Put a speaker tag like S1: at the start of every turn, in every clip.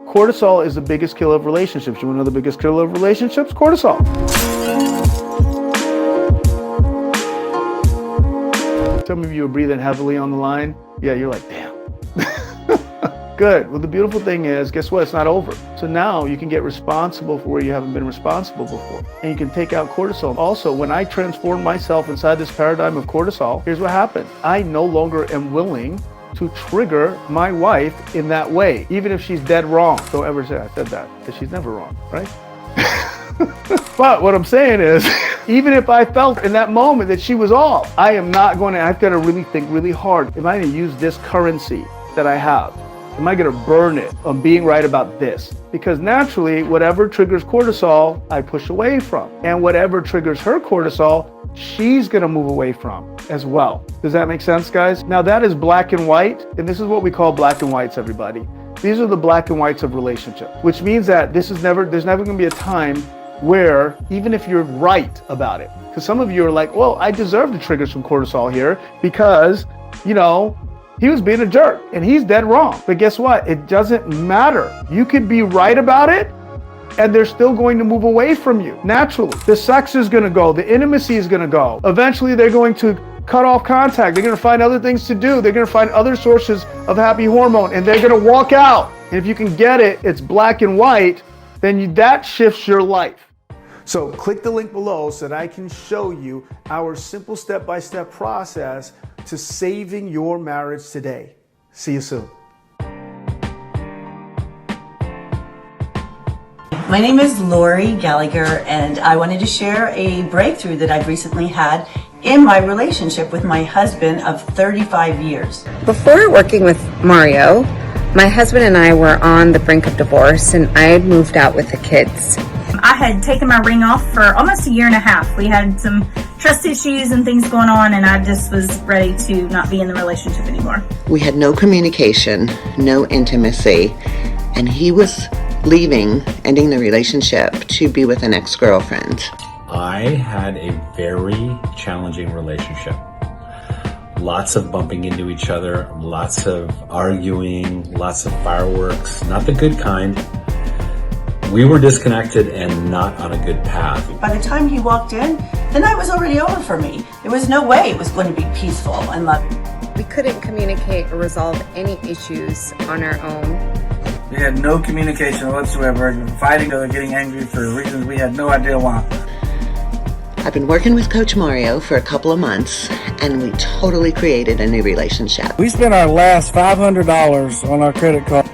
S1: Cortisol is the biggest killer of relationships. You want to know the biggest killer of relationships? Cortisol. Some of you are breathing heavily on the line. Yeah, you're like, damn. Good. Well, the beautiful thing is, guess what? It's not over. So now you can get responsible for where you haven't been responsible before. And you can take out cortisol. Also, when I transformed myself inside this paradigm of cortisol, here's what happened. I no longer am willing to trigger my wife in that way, even if she's dead wrong. Don't ever say I said that, because she's never wrong, right? But what I'm saying is, even if I felt in that moment that she was off, I've got to really think really hard. Am I going to use this currency that I have? Am I going to burn it on being right about this? Because naturally, whatever triggers cortisol, I push away from. And whatever triggers her cortisol, she's going to move away from as well. Does that make sense, guys? Now that is black and white. And this is what we call black and whites, everybody. These are the black and whites of relationships, which means that there's never going to be a time where, even if you're right about it, because some of you are like, well, I deserve to trigger some cortisol here because, he was being a jerk and he's dead wrong. But guess what? It doesn't matter. You could be right about it and they're still going to move away from you naturally. The sex is going to go. The intimacy is going to go. Eventually, they're going to cut off contact. They're going to find other things to do. They're going to find other sources of happy hormone and they're going to walk out. And if you can get it, it's black and white, then that shifts your life. So click the link below so that I can show you our simple step-by-step process to saving your marriage today. See you soon.
S2: My name is Lori Gallagher, and I wanted to share a breakthrough that I've recently had in my relationship with my husband of 35 years.
S3: Before working with Mario, my husband and I were on the brink of divorce, and I had moved out with the kids.
S4: I had taken my ring off for almost a year and a half. We had some trust issues and things going on, and I just was ready to not be in the relationship anymore.
S5: We had no communication, no intimacy, and he was leaving, ending the relationship to be with an ex-girlfriend.
S6: I had a very challenging relationship. Lots of bumping into each other, lots of arguing, lots of fireworks, not the good kind. We were disconnected and not on a good path.
S2: By the time he walked in, the night was already over for me. There was no way it was going to be peaceful and loving.
S3: We couldn't communicate or resolve any issues on our own.
S7: We had no communication whatsoever, fighting or getting angry for reasons we had no idea why.
S5: I've been working with Coach Mario for a couple of months, and we totally created a new relationship.
S7: We spent our last $500 on our credit card.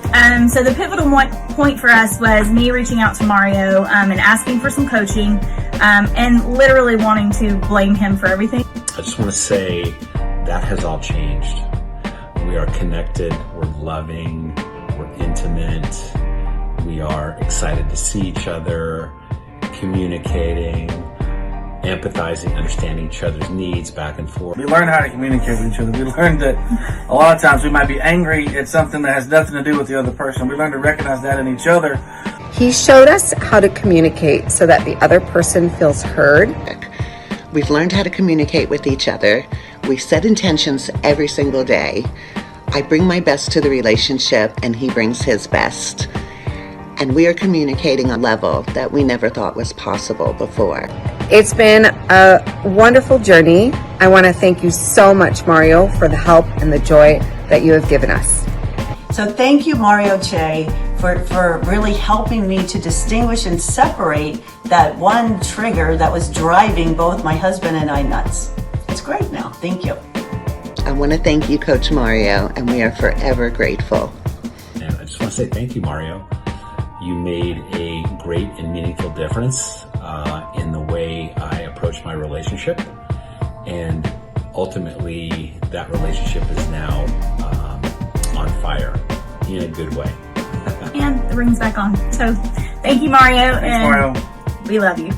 S4: So the pivotal point for us was me reaching out to Mario and asking for some coaching and literally wanting to blame him for everything.
S6: I just want to say that has all changed. We are connected, we're loving, we're intimate, we are excited to see each other, communicating, empathizing, understanding each other's needs back and forth.
S7: We learned how to communicate with each other. We learned that a lot of times we might be angry at something that has nothing to do with the other person. We learned to recognize that in each other.
S3: He showed us how to communicate so that the other person feels heard.
S5: We've learned how to communicate with each other. We set intentions every single day. I bring my best to the relationship and he brings his best. And we are communicating on a level that we never thought was possible before.
S3: It's been a wonderful journey. I want to thank you so much, Mario, for the help and the joy that you have given us.
S2: So thank you, Mario Che, for really helping me to distinguish and separate that one trigger that was driving both my husband and I nuts. It's great now. Thank you.
S5: I want to thank you, Coach Mario, and we are forever grateful.
S6: And I just want to say thank you, Mario. You made a great and meaningful difference in the way I approach my relationship. And ultimately, that relationship is now on fire in a good way.
S4: And the ring's back on. So thank you, Mario.
S7: Thanks, Mario.
S4: We love you.